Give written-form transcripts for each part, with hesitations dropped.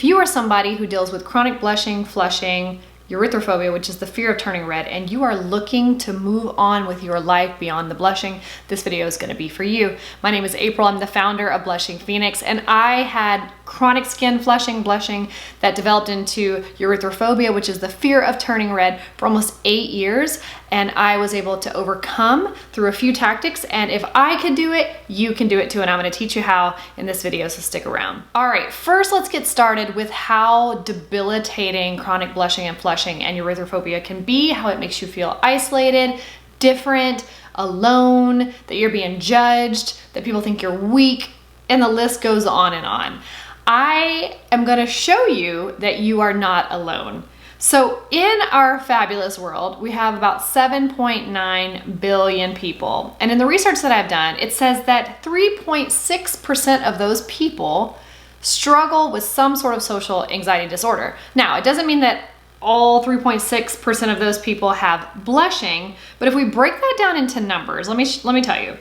If you are somebody who deals with chronic blushing, flushing, erythrophobia, which is the fear of turning red, and you are looking to move on with your life beyond the blushing, this video is going to be for you. My name is April. I'm the founder of Blushing Phoenix, and I had chronic skin flushing, blushing that developed into erythrophobia, which is the fear of turning red, for almost 8 years. And I was able to overcome through a few tactics. And if I could do it, you can do it too. And I'm going to teach you how in this video, so stick around. All right, first let's get started with how debilitating chronic blushing and flushing and erythrophobia can be, how it makes you feel isolated, different, alone, that you're being judged, that people think you're weak, and the list goes on and on. I am going to show you that you are not alone. So in our fabulous world, we have about 7.9 billion people. And in the research that I've done, it says that 3.6% of those people struggle with some sort of social anxiety disorder. Now, it doesn't mean that all 3.6% of those people have blushing, but if we break that down into numbers, let me tell you,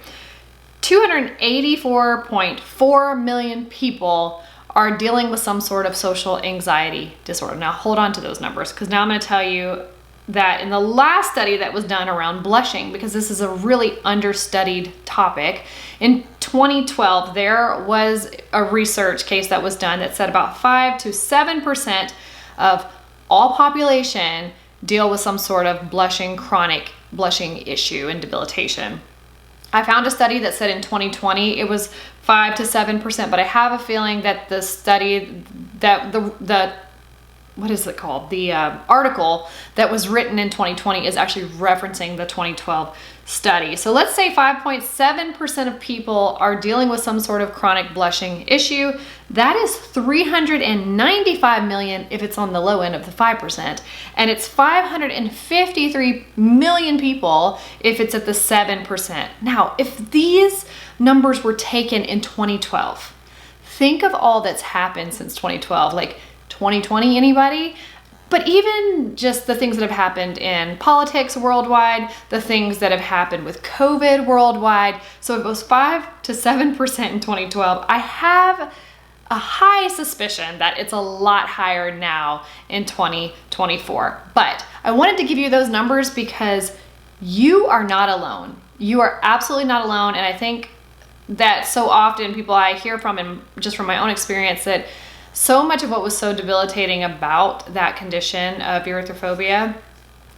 284.4 million people are dealing with some sort of social anxiety disorder. Now hold on to those numbers, because now I'm going to tell you that in the last study that was done around blushing, because this is a really understudied topic, in 2012 there was a research case that was done that said about 5 to 7% of all population deal with some sort of blushing, chronic blushing issue and debilitation. I found a study that said in 2020 it was 5 to 7%, but I have a feeling that the study, that the what is it called? The article that was written in 2020 is actually referencing the 2012 study. So let's say 5.7% of people are dealing with some sort of chronic blushing issue. That is 395 million if it's on the low end of the 5%. And it's 553 million people if it's at the 7%. Now, if these numbers were taken in 2012, think of all that's happened since 2012. Like 2020, anybody? But even just the things that have happened in politics worldwide, the things that have happened with COVID worldwide. So it was 5 to 7% in 2012. I have a high suspicion that it's a lot higher now in 2024. But I wanted to give you those numbers because you are not alone. You are absolutely not alone. And I think that so often people I hear from, and just from my own experience, that so much of what was so debilitating about that condition of erythrophobia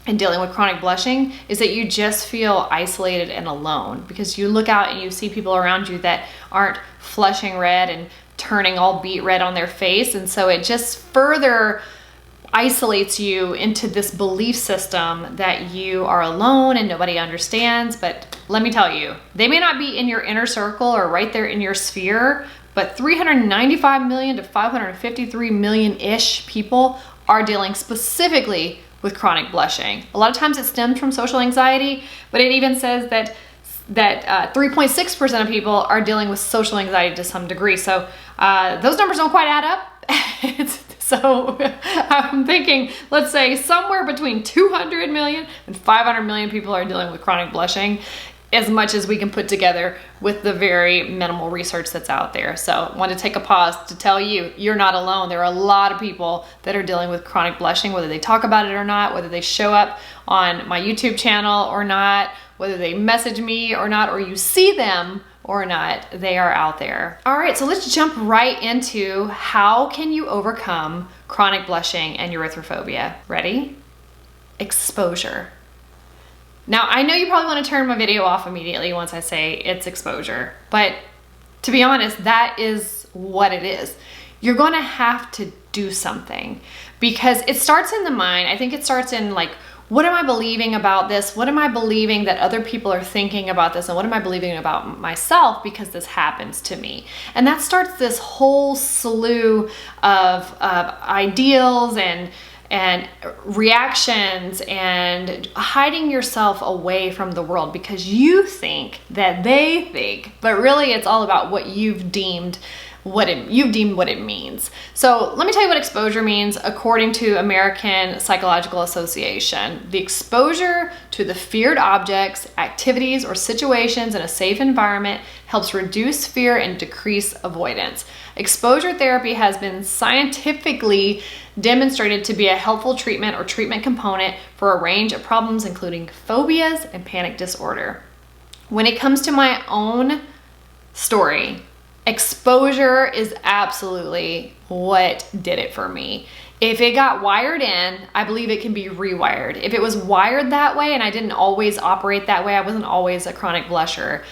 and dealing with chronic blushing is that you just feel isolated and alone, because you look out and you see people around you that aren't flushing red and turning all beet red on their face. And so it just further isolates you into this belief system that you are alone and nobody understands. But let me tell you, they may not be in your inner circle or right there in your sphere, but 395 million to 553 million-ish people are dealing specifically with chronic blushing. A lot of times it stems from social anxiety, but it even says that 3.6% of people are dealing with social anxiety to some degree. So those numbers don't quite add up. So I'm thinking, let's say somewhere between 200 million and 500 million people are dealing with chronic blushing, as much as we can put together with the very minimal research that's out there. So I want to take a pause to tell you, you're not alone. There are a lot of people that are dealing with chronic blushing, whether they talk about it or not, whether they show up on my YouTube channel or not, whether they message me or not, or you see them or not, they are out there. All right, so let's jump right into how can you overcome chronic blushing and erythrophobia. Ready? Exposure. Now, I know you probably want to turn my video off immediately once I say it's exposure, but to be honest, that is what it is. You're going to have to do something, because it starts in the mind. I think it starts in like, what am I believing about this? What am I believing that other people are thinking about this? And what am I believing about myself because this happens to me? And that starts this whole slew of ideals and reactions and hiding yourself away from the world because you think that they think, but really it's all about what you've deemed you've deemed what it means. So let me tell you what exposure means according to American Psychological Association. The exposure to the feared objects, activities, or situations in a safe environment helps reduce fear and decrease avoidance. Exposure therapy has been scientifically demonstrated to be a helpful treatment or treatment component for a range of problems, including phobias and panic disorder. When it comes to my own story, exposure is absolutely what did it for me. If it got wired in, I believe it can be rewired. If it was wired that way and I didn't always operate that way, I wasn't always a chronic blusher.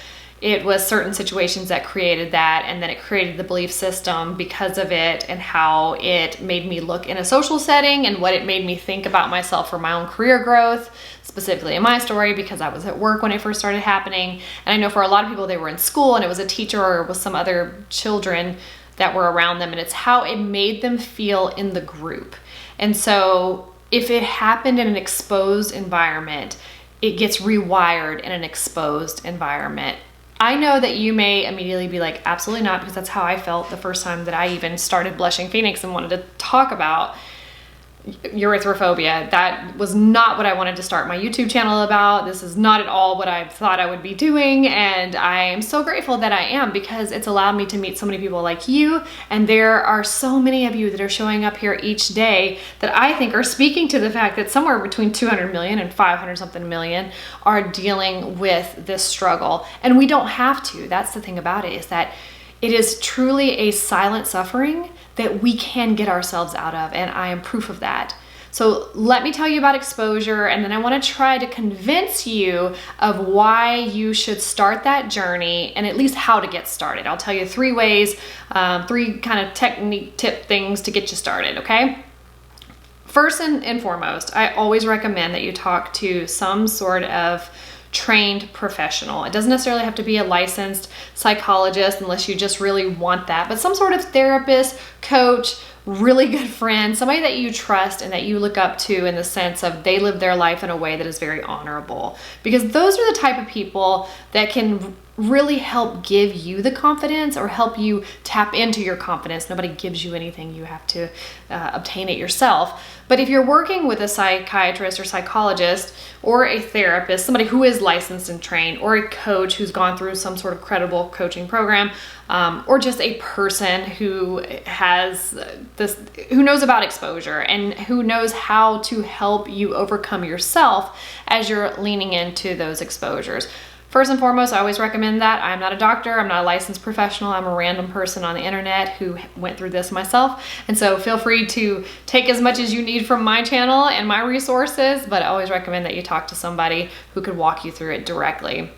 It was certain situations that created that, and then it created the belief system because of it and how it made me look in a social setting and what it made me think about myself for my own career growth, specifically in my story because I was at work when it first started happening. And I know for a lot of people, they were in school and it was a teacher or it was some other children that were around them, and it's how it made them feel in the group. And so if it happened in an exposed environment, it gets rewired in an exposed environment. I know that you may immediately be like, absolutely not, because that's how I felt the first time that I even started Blushing Phoenix and wanted to talk about erythrophobia. That was not what I wanted to start my YouTube channel about. This is not at all what I thought I would be doing, and I am so grateful that I am, because it's allowed me to meet so many people like you, and there are so many of you that are showing up here each day that I think are speaking to the fact that somewhere between 200 million and 500 something million are dealing with this struggle, and we don't have to. That's the thing about it, is that it is truly a silent suffering that we can get ourselves out of, and I am proof of that. So let me tell you about exposure, and then I want to try to convince you of why you should start that journey and at least how to get started. I'll tell you 3 ways, 3 kind of technique tip things to get you started, okay? First and foremost, I always recommend that you talk to some sort of trained professional. It doesn't necessarily have to be a licensed psychologist unless you just really want that, but some sort of therapist, coach, really good friend, somebody that you trust and that you look up to in the sense of they live their life in a way that is very honorable, because those are the type of people that can really help give you the confidence or help you tap into your confidence. Nobody gives you anything. You have to obtain it yourself. But if you're working with a psychiatrist or psychologist or a therapist, somebody who is licensed and trained, or a coach who's gone through some sort of credible coaching program, or just a person who has who knows about exposure and who knows how to help you overcome yourself as you're leaning into those exposures. First and foremost, I always recommend that. I'm not a doctor, I'm not a licensed professional, I'm a random person on the internet who went through this myself. And so feel free to take as much as you need from my channel and my resources, but I always recommend that you talk to somebody who could walk you through it directly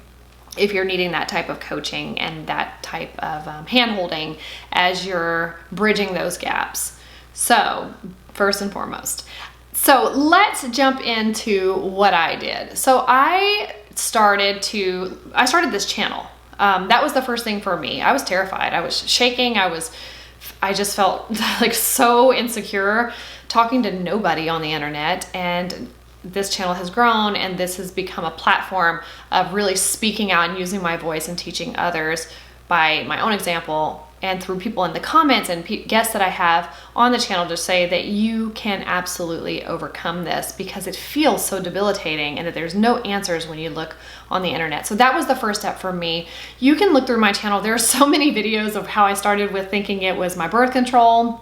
if you're needing that type of coaching and that type of hand-holding as you're bridging those gaps. So first and foremost. So let's jump into what I did. So I started this channel. That was the first thing for me. I was terrified. I was shaking. I just felt like so insecure talking to nobody on the internet, and this channel has grown, and this has become a platform of really speaking out and using my voice and teaching others by my own example and through people in the comments and guests that I have on the channel to say that you can absolutely overcome this, because it feels so debilitating and that there's no answers when you look on the internet. So that was the first step for me. You can look through my channel. There are so many videos of how I started with thinking it was my birth control,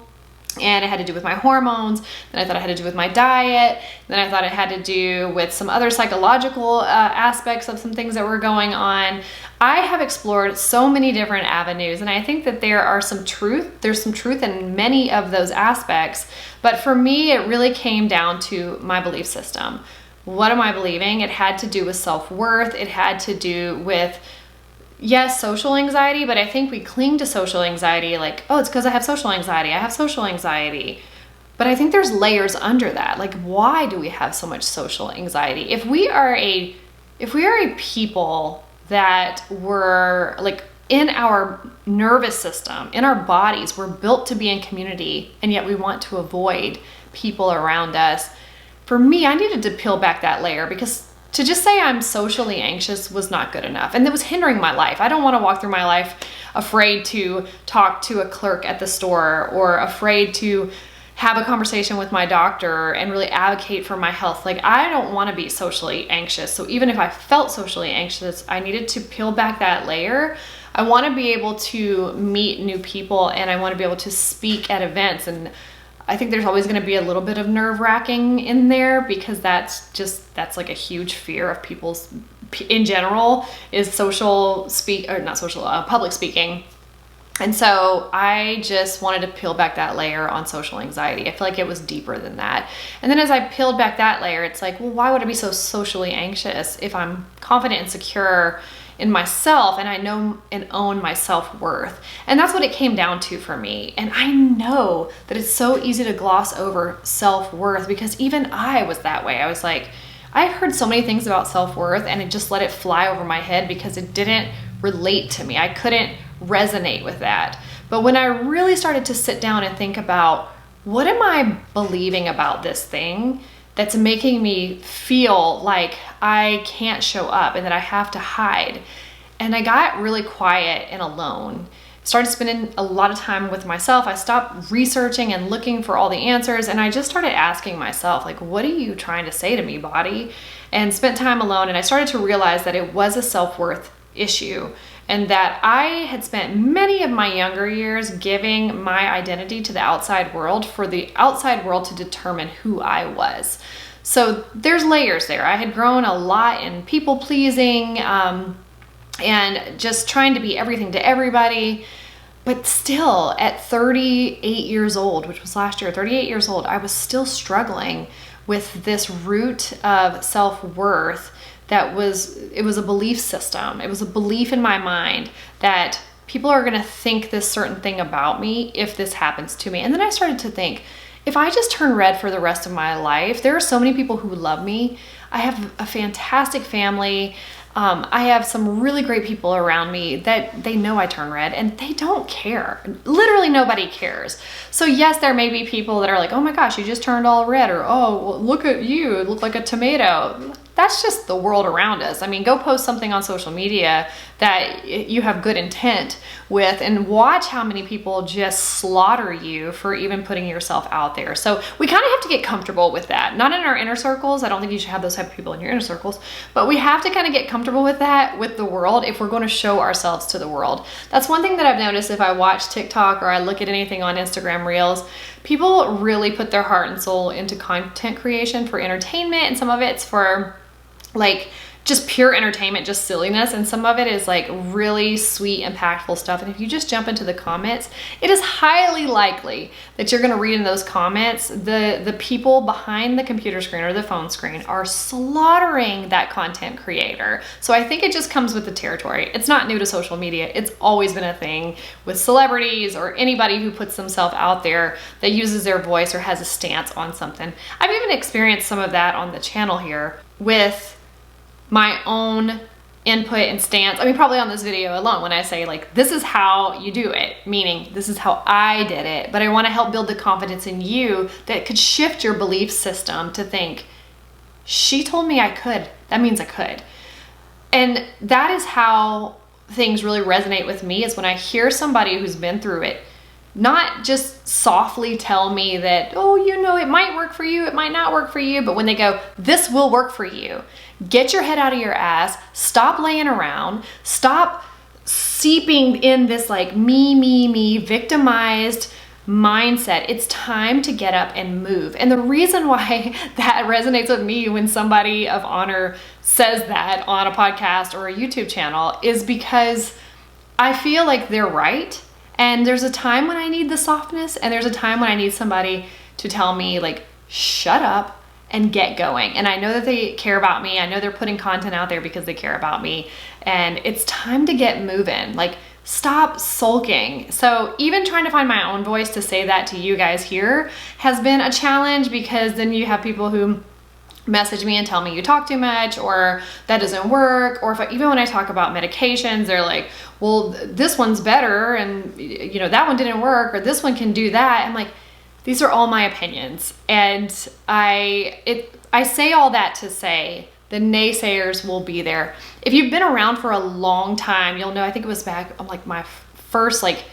and it had to do with my hormones. Then I thought it had to do with my diet. Then I thought it had to do with some other psychological aspects of some things that were going on. I have explored so many different avenues, and I think that there's some truth in many of those aspects. But for me, it really came down to my belief system. What am I believing? It had to do with self-worth. It had to do with, yes, social anxiety, but I think we cling to social anxiety like, oh, it's because I have social anxiety. I have social anxiety. But I think there's layers under that. Like, why do we have so much social anxiety? If we are a people that were like in our nervous system, in our bodies, we're built to be in community, and yet we want to avoid people around us. For me, I needed to peel back that layer, because to just say I'm socially anxious was not good enough, and it was hindering my life. I don't want to walk through my life afraid to talk to a clerk at the store, or afraid to have a conversation with my doctor and really advocate for my health. Like, I don't want to be socially anxious. So even if I felt socially anxious, I needed to peel back that layer. I want to be able to meet new people, and I want to be able to speak at events. And I think there's always going to be a little bit of nerve-wracking in there, because that's like a huge fear of people's in general, is public speaking. And so I just wanted to peel back that layer on social anxiety. I feel like it was deeper than that. And then as I peeled back that layer, it's like, well, why would I be so socially anxious if I'm confident and secure in myself, and I know and own my self-worth? And that's what it came down to for me. And I know that it's so easy to gloss over self-worth, because even I was that way. I was like, I heard so many things about self-worth, and it just let it fly over my head because it didn't relate to me. I couldn't resonate with that. But when I really started to sit down and think about, what am I believing about this thing that's making me feel like I can't show up and that I have to hide? And I got really quiet and alone. Started spending a lot of time with myself. I stopped researching and looking for all the answers, and I just started asking myself, like, what are you trying to say to me, body? And spent time alone, and I started to realize that it was a self-worth issue, and that I had spent many of my younger years giving my identity to the outside world for the outside world to determine who I was. So there's layers there. I had grown a lot in people pleasing, and just trying to be everything to everybody. But still, at 38 years old, which was last year, 38 years old, I was still struggling with this root of self-worth. It was a belief system. It was a belief in my mind that people are gonna think this certain thing about me if this happens to me. And then I started to think, if I just turn red for the rest of my life, there are so many people who love me. I have a fantastic family. I have some really great people around me that they know I turn red, and they don't care. Literally nobody cares. So yes, there may be people that are like, oh my gosh, you just turned all red, or oh, well, look at you, it look like a tomato. That's just the world around us. I mean, go post something on social media that you have good intent with, and watch how many people just slaughter you for even putting yourself out there. So we kind of have to get comfortable with that. Not in our inner circles. I don't think you should have those type of people in your inner circles, but we have to kind of get comfortable with that with the world if we're going to show ourselves to the world. That's one thing that I've noticed if I watch TikTok or I look at anything on Instagram Reels. People really put their heart and soul into content creation for entertainment, and some of it's for like just pure entertainment, just silliness, and some of it is like really sweet, impactful stuff. And if you just jump into the comments, it is highly likely that you're going to read in those comments the people behind the computer screen or the phone screen are slaughtering that content creator. So I think it just comes with the territory. It's not new to social media. It's always been a thing with celebrities or anybody who puts themselves out there that uses their voice or has a stance on something. I've even experienced some of that on the channel here with my own input and stance. I mean, probably on this video alone, when I say like, this is how you do it, meaning this is how I did it, but I want to help build the confidence in you that could shift your belief system to think, she told me I could, that means I could. And that is how things really resonate with me, is when I hear somebody who's been through it, not just softly tell me that, oh, you know, it might work for you, it might not work for you, but when they go, this will work for you. Get your head out of your ass, stop laying around, stop seeping in this like me, victimized mindset. It's time to get up and move. And the reason why that resonates with me when somebody of honor says that on a podcast or a YouTube channel is because I feel like they're right. And there's a time when I need the softness, and there's a time when I need somebody to tell me like, shut up and get going. And I know that they care about me. I know they're putting content out there because they care about me. And it's time to get moving. Like, stop sulking. So even trying to find my own voice to say that to you guys here has been a challenge, because then you have people who message me and tell me you talk too much, or that doesn't work, or even when I talk about medications, they're like, well, this one's better, and you know, that one didn't work, or this one can do that. I'm like, these are all my opinions. And I say all that to say the naysayers will be there. If you've been around for a long time, you'll know, I think it was back on like my first like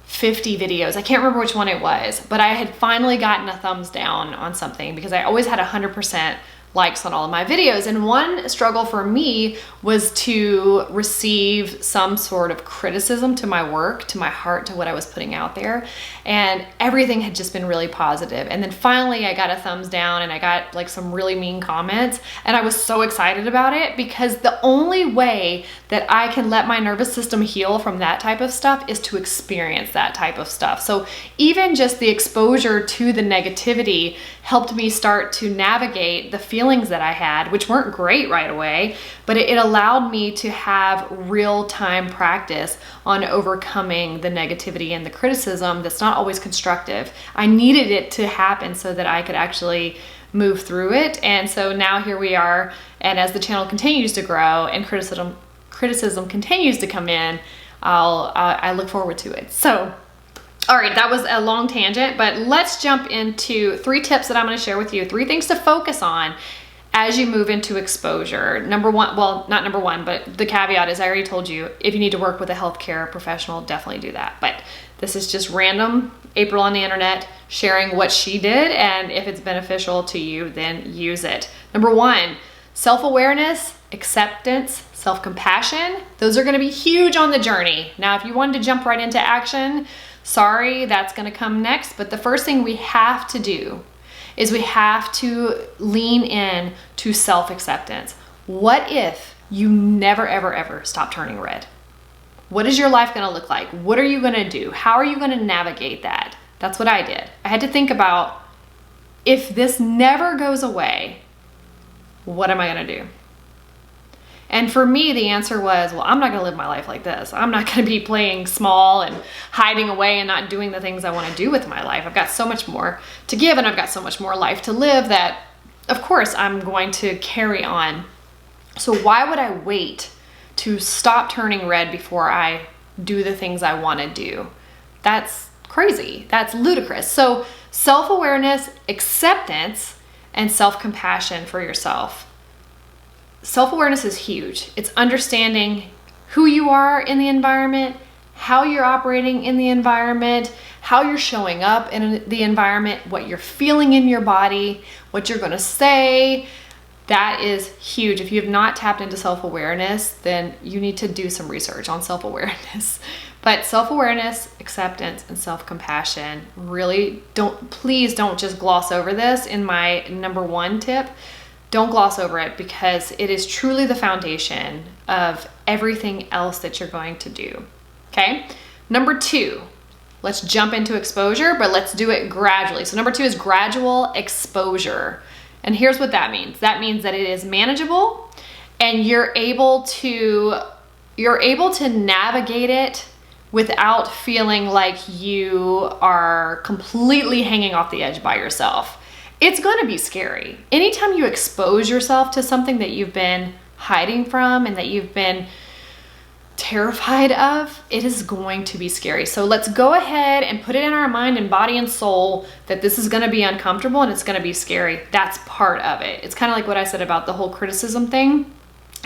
50 videos. I can't remember which one it was, but I had finally gotten a thumbs down on something because I always had 100% likes on all of my videos. And one struggle for me was to receive some sort of criticism to my work, to my heart, to what I was putting out there. And everything had just been really positive. And then finally I got a thumbs down and I got like some really mean comments. And I was so excited about it because the only way that I can let my nervous system heal from that type of stuff is to experience that type of stuff. So even just the exposure to the negativity helped me start to navigate the feelings that I had, which weren't great right away, but it allowed me to have real-time practice on overcoming the negativity and the criticism that's not always constructive. I needed it to happen so that I could actually move through it. And so now here we are, and as the channel continues to grow and criticism continues to come in, I look forward to it. So all right, that was a long tangent, but let's jump into 3 tips that I'm going to share with you, 3 things to focus on as you move into exposure. Number one, well, not number one, but the caveat is I already told you, if you need to work with a healthcare professional, definitely do that. But this is just random April on the internet sharing what she did, and if it's beneficial to you, then use it. Number 1, self-awareness, acceptance, self-compassion. Those are going to be huge on the journey. Now, if you wanted to jump right into action, sorry, that's going to come next. But the first thing we have to do is we have to lean in to self-acceptance. What if you never, ever, ever stop turning red? What is your life going to look like? What are you going to do? How are you going to navigate that? That's what I did. I had to think about, if this never goes away, what am I going to do? And for me, the answer was, well, I'm not going to live my life like this. I'm not going to be playing small and hiding away and not doing the things I want to do with my life. I've got so much more to give, and I've got so much more life to live that, of course, I'm going to carry on. So why would I wait to stop turning red before I do the things I want to do? That's crazy. That's ludicrous. So self-awareness, acceptance, and self-compassion for yourself. Self-awareness is huge. It's understanding who you are in the environment, how you're operating in the environment, how you're showing up in the environment, what you're feeling in your body, what you're going to say. That is huge. If you have not tapped into self-awareness, then you need to do some research on self-awareness. But self-awareness, acceptance, and self-compassion, really please don't just gloss over this in my number 1 tip. Don't gloss over it, because it is truly the foundation of everything else that you're going to do. Okay? Number 2, let's jump into exposure, but let's do it gradually. So number 2 is gradual exposure. And here's what that means. That means that it is manageable, and you're able to navigate it without feeling like you are completely hanging off the edge by yourself. It's going to be scary. Anytime you expose yourself to something that you've been hiding from and that you've been terrified of, it is going to be scary. So let's go ahead and put it in our mind and body and soul that this is going to be uncomfortable and it's going to be scary. That's part of it. It's kind of like what I said about the whole criticism thing,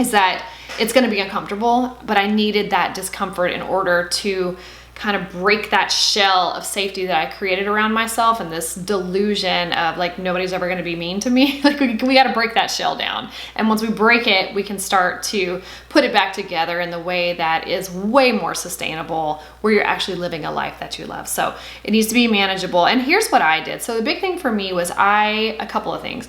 is that it's going to be uncomfortable, but I needed that discomfort in order to kind of break that shell of safety that I created around myself, and this delusion of like nobody's ever going to be mean to me. Like we got to break that shell down. And once we break it, we can start to put it back together in the way that is way more sustainable, where you're actually living a life that you love. So it needs to be manageable. And here's what I did. So the big thing for me was a couple of things.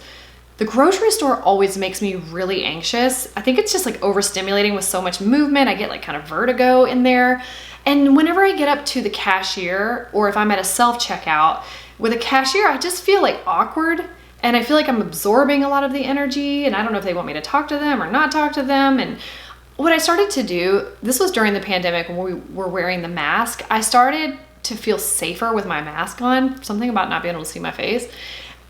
The grocery store always makes me really anxious. I think it's just like overstimulating with so much movement. I get like kind of vertigo in there. And whenever I get up to the cashier, or if I'm at a self-checkout with a cashier, I just feel like awkward, and I feel like I'm absorbing a lot of the energy, and I don't know if they want me to talk to them or not talk to them. And what I started to do, this was during the pandemic when we were wearing the mask, I started to feel safer with my mask on, something about not being able to see my face.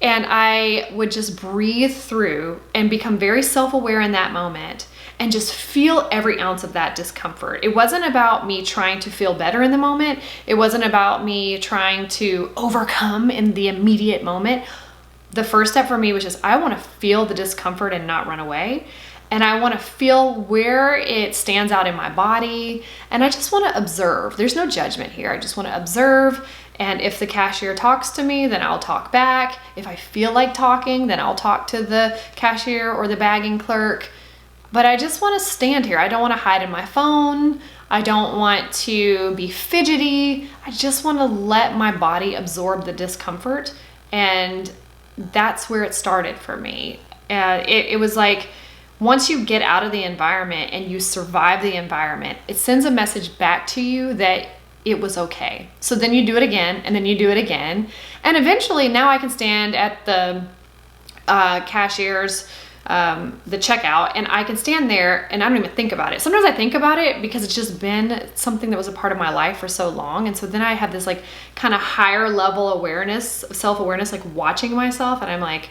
And I would just breathe through and become very self-aware in that moment and just feel every ounce of that discomfort. It wasn't about me trying to feel better in the moment. It wasn't about me trying to overcome in the immediate moment. The first step for me was just, I want to feel the discomfort and not run away. and I want to feel where it stands out in my body, and I just want to observe. There's no judgment here. I just want to observe, and if the cashier talks to me, then I'll talk back. If I feel like talking, then I'll talk to the cashier or the bagging clerk. But I just want to stand here. I don't want to hide in my phone. I don't want to be fidgety. I just want to let my body absorb the discomfort. And that's where it started for me. It was like, once you get out of the environment and you survive the environment, it sends a message back to you that it was okay. So then you do it again, and then you do it again. And eventually now I can stand at the cashier's, the checkout, and I can stand there and I don't even think about it. Sometimes I think about it because it's just been something that was a part of my life for so long. And so then I have this like kind of higher level awareness, self-awareness, like watching myself, and I'm like,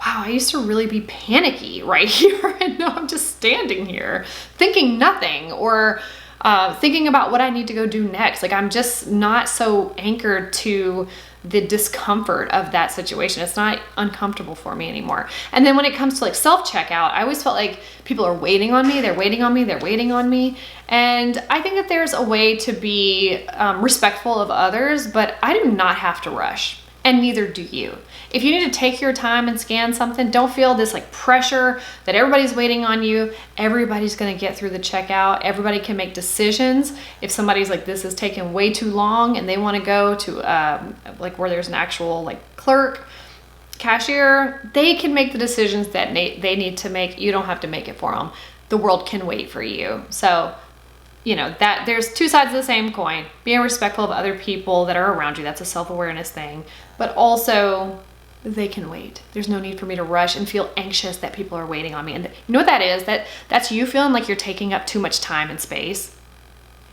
wow, I used to really be panicky right here. And now I'm just standing here thinking nothing, or thinking about what I need to go do next. Like, I'm just not so anchored to the discomfort of that situation. It's not uncomfortable for me anymore. And then when it comes to like self-checkout, I always felt like people are waiting on me. They're waiting on me. They're waiting on me. And I think that there's a way to be respectful of others, but I do not have to rush. And neither do you. If you need to take your time and scan something, don't feel this like pressure that everybody's waiting on you. Everybody's gonna get through the checkout. Everybody can make decisions. If somebody's like, this is taking way too long, and they wanna go to like where there's an actual like clerk, cashier, they can make the decisions that they need to make. You don't have to make it for them. The world can wait for you. So, you know, that there's two sides of the same coin. Being respectful of other people that are around you, that's a self-awareness thing. But also, they can wait. There's no need for me to rush and feel anxious that people are waiting on me. And you know what that is? That's you feeling like you're taking up too much time and space.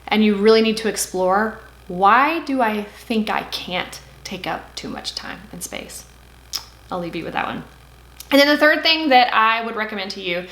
And you really need to explore, why do I think I can't take up too much time and space? I'll leave you with that one. And then the third thing that I would recommend to you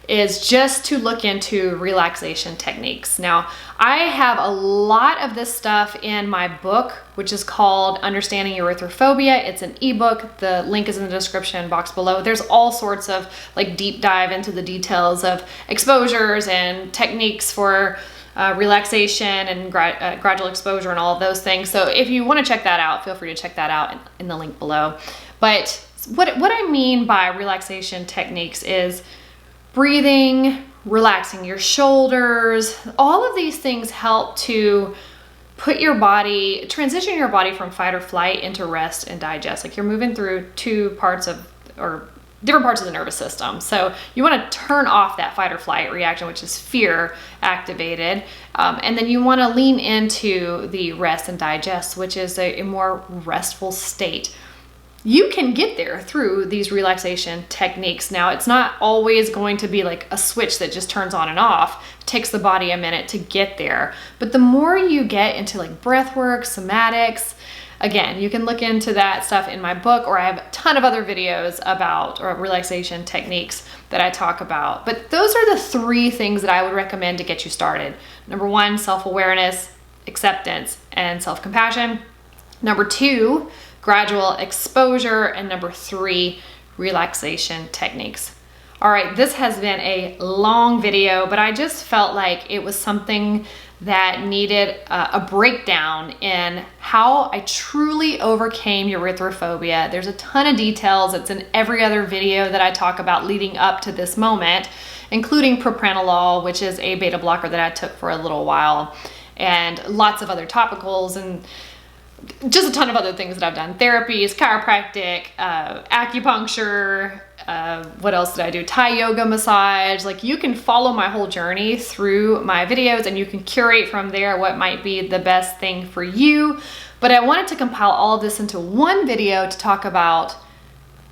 is just to look into relaxation techniques. Now, I have a lot of this stuff in my book, which is called Understanding Erythrophobia. It's an ebook. The link is in the description box below. There's all sorts of like deep dive into the details of exposures and techniques for relaxation and gradual exposure and all of those things. So if you want to check that out, feel free to check that out in the link below. But what I mean by relaxation techniques is breathing, relaxing your shoulders. All of these things help to put your body, transition your body from fight or flight into rest and digest. Like, you're moving through different parts of the nervous system. So you want to turn off that fight or flight reaction, which is fear activated. And then you want to lean into the rest and digest, which is a more restful state. You can get there through these relaxation techniques. Now, it's not always going to be like a switch that just turns on and off. It takes the body a minute to get there. But the more you get into like breath work, somatics, again, you can look into that stuff in my book, or I have a ton of other videos about relaxation techniques that I talk about. But those are the three things that I would recommend to get you started. Number one, self-awareness, acceptance, and self-compassion. Number two, gradual exposure. And number three, relaxation techniques. All right, this has been a long video, but I just felt like it was something that needed a breakdown in how I truly overcame erythrophobia. There's a ton of details. It's in every other video that I talk about leading up to this moment, including propranolol, which is a beta blocker that I took for a little while, and lots of other topicals, and just a ton of other things that I've done. Therapies, chiropractic, acupuncture, what else did I do? Thai yoga massage. Like, you can follow my whole journey through my videos, and you can curate from there what might be the best thing for you. But I wanted to compile all of this into one video to talk about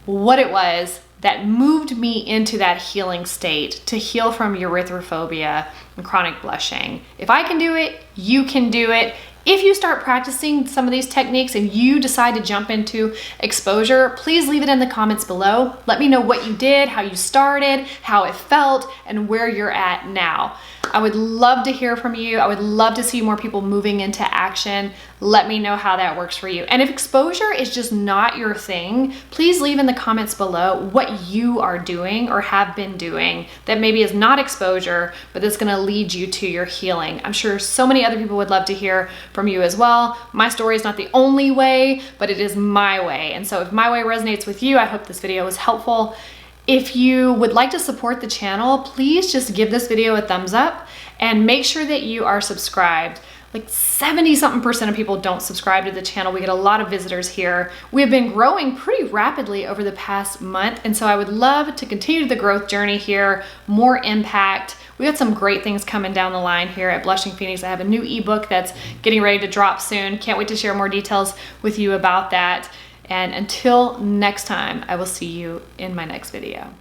what it was that moved me into that healing state, to heal from erythrophobia and chronic blushing. If I can do it, you can do it. If you start practicing some of these techniques and you decide to jump into exposure, please leave it in the comments below. Let me know what you did, how you started, how it felt, and where you're at now. I would love to hear from you. I would love to see more people moving into action. Let me know how that works for you. And if exposure is just not your thing, please leave in the comments below what you are doing or have been doing that maybe is not exposure, but that's gonna lead you to your healing. I'm sure so many other people would love to hear from you as well. My story is not the only way, but it is my way. And so if my way resonates with you, I hope this video was helpful. If you would like to support the channel, please just give this video a thumbs up and make sure that you are subscribed. Like 70-something% of people don't subscribe to the channel. We get a lot of visitors here. We have been growing pretty rapidly over the past month, and so I would love to continue the growth journey here, more impact. We got some great things coming down the line here at Blushing Phoenix. I have a new ebook that's getting ready to drop soon. Can't wait to share more details with you about that. And until next time, I will see you in my next video.